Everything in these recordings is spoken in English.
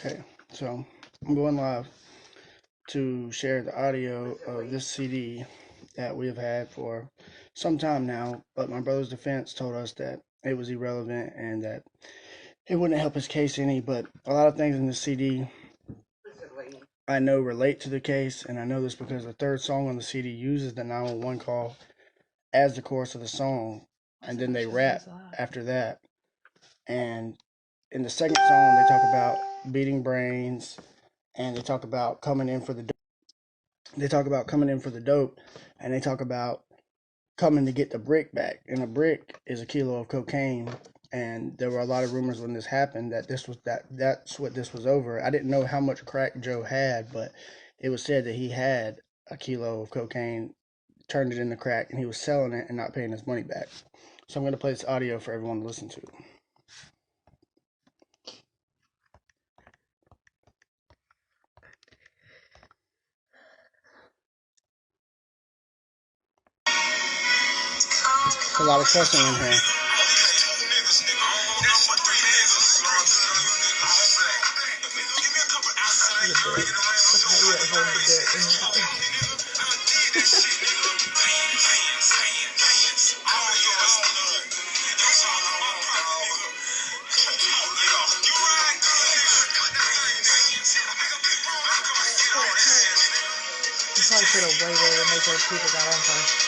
Okay, so I'm going live to share the audio of this CD that we have had for some time now, but my brother's defense told us that it was irrelevant and that it wouldn't help his case any, but a lot of things in this CD I know relate to the case, and I know this because the third song on the CD uses the 911 call as the chorus of the song, and then they rap after that. And in the second song, they talk about beating brains, and they talk about coming in for the dope, and they talk about coming to get the brick back. And a brick is a kilo of cocaine. And there were a lot of rumors when this happened that that's what this was over. I didn't know how much crack Joe had, but it was said that he had a kilo of cocaine, turned it into crack, and he was selling it and not paying his money back. So I'm going to play this audio for everyone to listen to. There's a lot of cussing in here. You probably should have waited and make sure people got on first.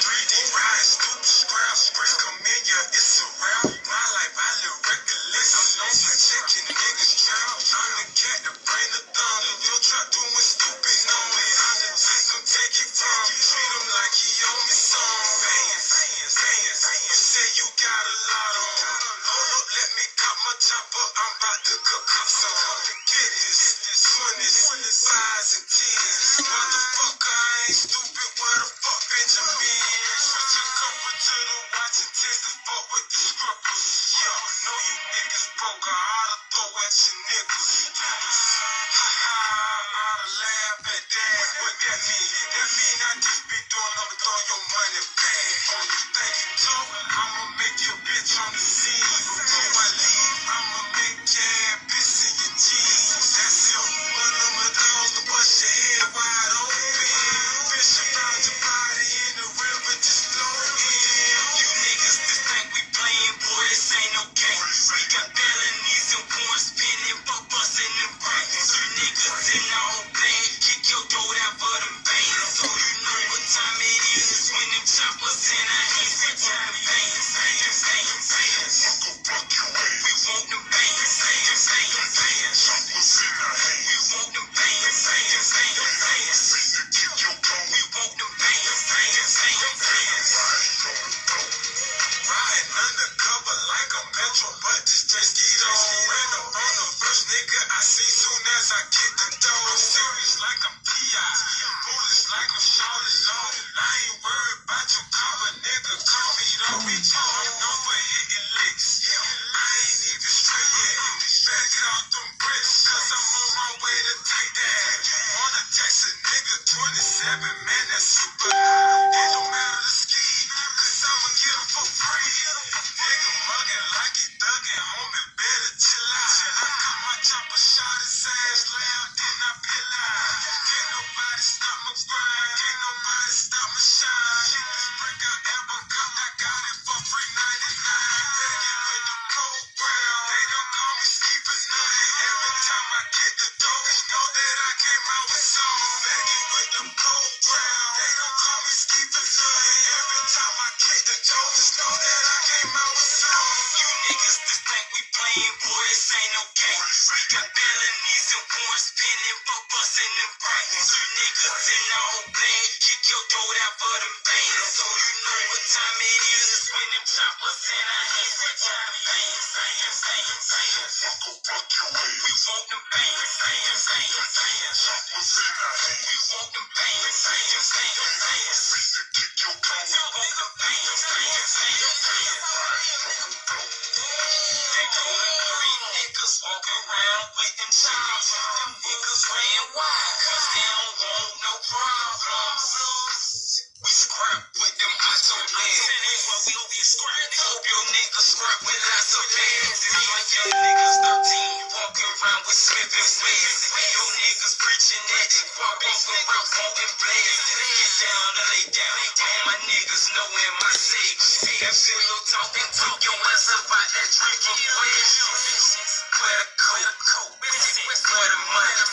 Your niggas preaching that walk off the route, smoking blast. Get down to lay down. All my niggas know in my sage. That pillow talking, talk your ass up out that drink of flesh. Where the coat, where the money.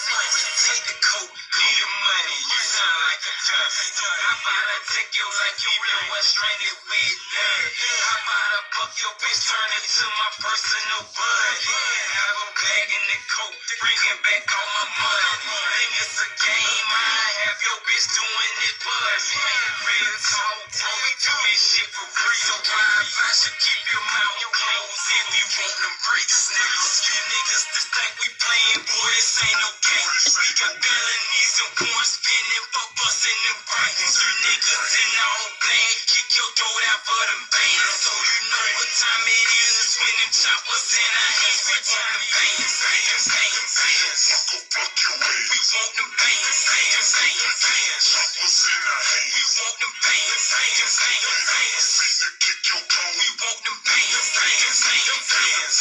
Take the coat, need the money. You sound like a dummy. How about I take you like you real West stranded with that? How about I buck your bitch, turn into my personal bud? Have a bag in the coat, bringing back all my money. Think it's a game, I have your bitch doing it, bud. Real talk, bro, we do this shit for free. So why I should keep your mouth closed if you want them bricks, niggas? You niggas just think we playing, boy, this ain't no game. We got felonies and warrants spinning, but busting them brains. You niggas in all black, kick your throat out for them bands. So you know what time it is when them choppers in our hands. We want them bands, bands, bands, bands. Fuck your way. We want them bands, bands, bands, bands. Choppers in our hands. We want them bands, bands, bands, bands. Kick your throat. We want them bands, bands, bands, bands.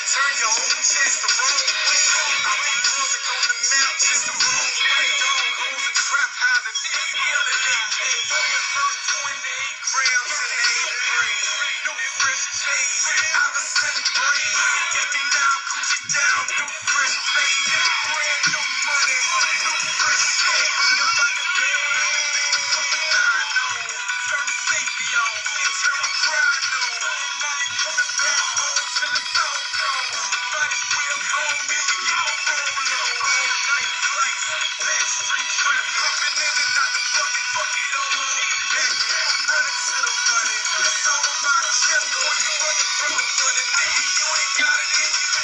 Turn your whole chest the wrong way. Music on the map, just the wrong way. Dog holes and trap houses, stealing they pay. Your first 28 grams in the 8th grade. New fresh shades, out of cent brain. Getting down, Gucci down, new fresh face. Brand new money, new fresh shit. You're about to get turn safety on, turn the crowd on. Now you coming back home till it's all gone. Money will home, me, you gon' roll on. Night flights, back street trap, hopping in and out the bucket on. I'm running to the money. It's all my chest, boy, you running from the money. Nigga, you ain't got it in you.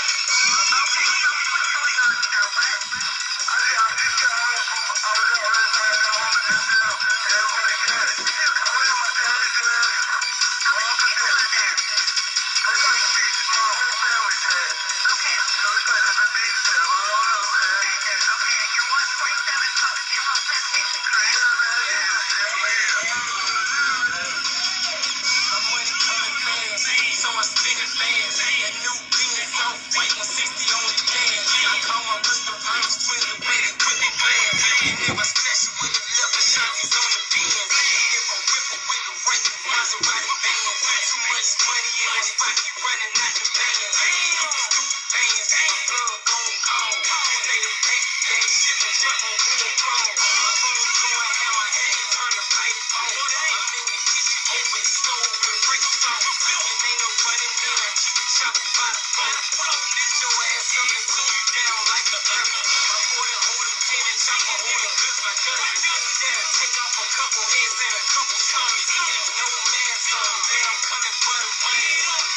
So I spin it fast. That new bean is off white, 160 on the gas. I call my wrist the purse, twist the way they put it glass. And never special with the leather shotties on the bins. If I whip it with the right, Maserati van. Too much money in this pocket, running out the band. Stupid bands, blood gon' call. They the bank, they shit, the truck on full call. My phone going ham, I had to turn the pipe on. I'm in the kitchen, over the stove with bricks on. And ain't no running in, I keep it chopping by the phone. Lift your ass up and cool you down like a hermit. My boy hold a pen and chopper, hold a goods like cousin. Yeah, take off a couple heads and a couple stomachs. No mask on, then I'm coming for the money.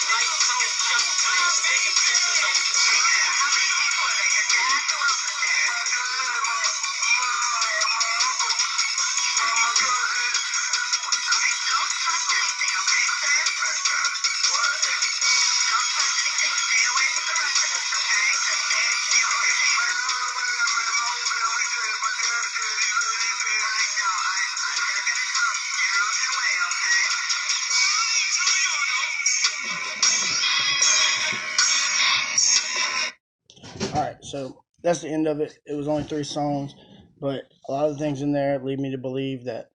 Lights on, jump time, taking pictures on me. All right, so that's the end of it. It was only 3 songs, but a lot of the things in there lead me to believe that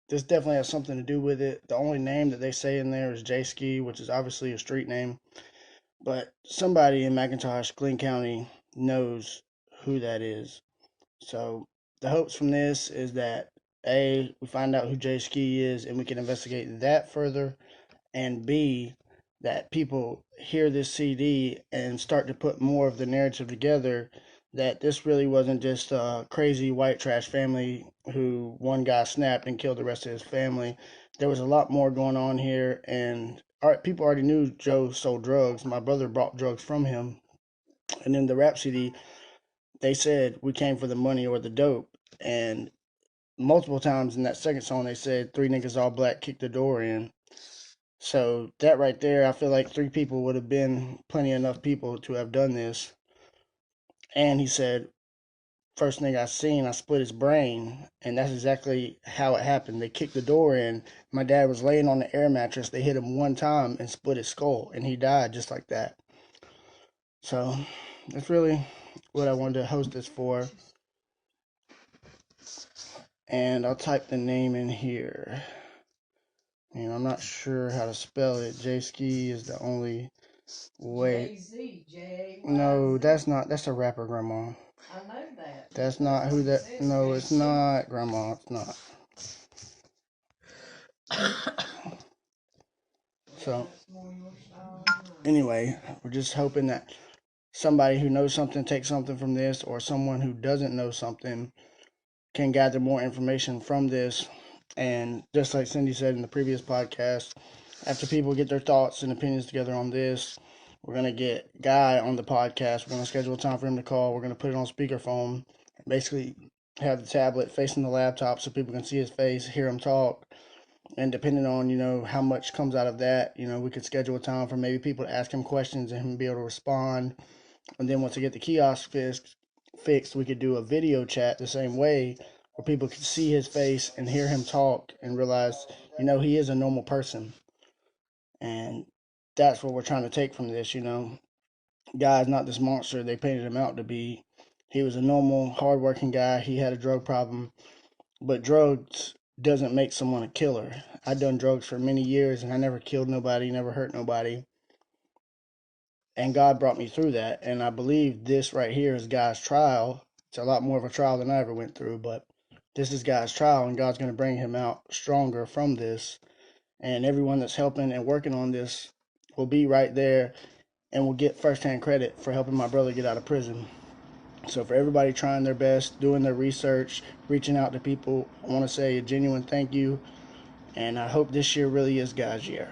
this definitely has something to do with it. The only name that they say in there is J Ski, which is obviously a street name, but somebody in McIntosh, Glenn County, knows who that is. So the hopes from this is that A, we find out who J Ski is and we can investigate that further, and B, that people hear this CD and start to put more of the narrative together that this really wasn't just a crazy white trash family who one guy snapped and killed the rest of his family. There was a lot more going on here, and people already knew Joe sold drugs. My brother bought drugs from him, and in the rap CD, they said we came for the money or the dope, and multiple times in that second song they said three niggas all black kicked the door in. So that right there, I feel like three people would have been plenty enough people to have done this. And he said, first thing I seen, I split his brain, and that's exactly how it happened. They kicked the door in. My dad was laying on the air mattress. They hit him one time and split his skull, and he died just like that. So that's really what I wanted to host this for. And I'll type the name in here. And I'm not sure how to spell it. J-Ski is the only way. J-Z. No, that's not. That's a rapper, Grandma. I know that. That's not who that. No, it's not, Grandma. It's not. So, anyway, we're just hoping that somebody who knows something takes something from this, or someone who doesn't know something can gather more information from this. And just like Cindy said in the previous podcast, after people get their thoughts and opinions together on this, we're going to get Guy on the podcast. We're going to schedule a time for him to call. We're going to put it on speakerphone, basically have the tablet facing the laptop so people can see his face, hear him talk. And depending on, how much comes out of that, we could schedule a time for maybe people to ask him questions and him be able to respond. And then once we get the kiosk fixed, we could do a video chat the same way where people could see his face and hear him talk and realize, he is a normal person. And that's what we're trying to take from this, Guy's not this monster they painted him out to be. He was a normal, hardworking guy. He had a drug problem, but drugs doesn't make someone a killer. I've done drugs for many years and I never killed nobody, never hurt nobody. And God brought me through that. And I believe this right here is God's trial. It's a lot more of a trial than I ever went through, but this is God's trial, and God's going to bring him out stronger from this. And everyone that's helping and working on this will be right there and will get firsthand credit for helping my brother get out of prison. So for everybody trying their best, doing their research, reaching out to people, I want to say a genuine thank you. And I hope this year really is God's year.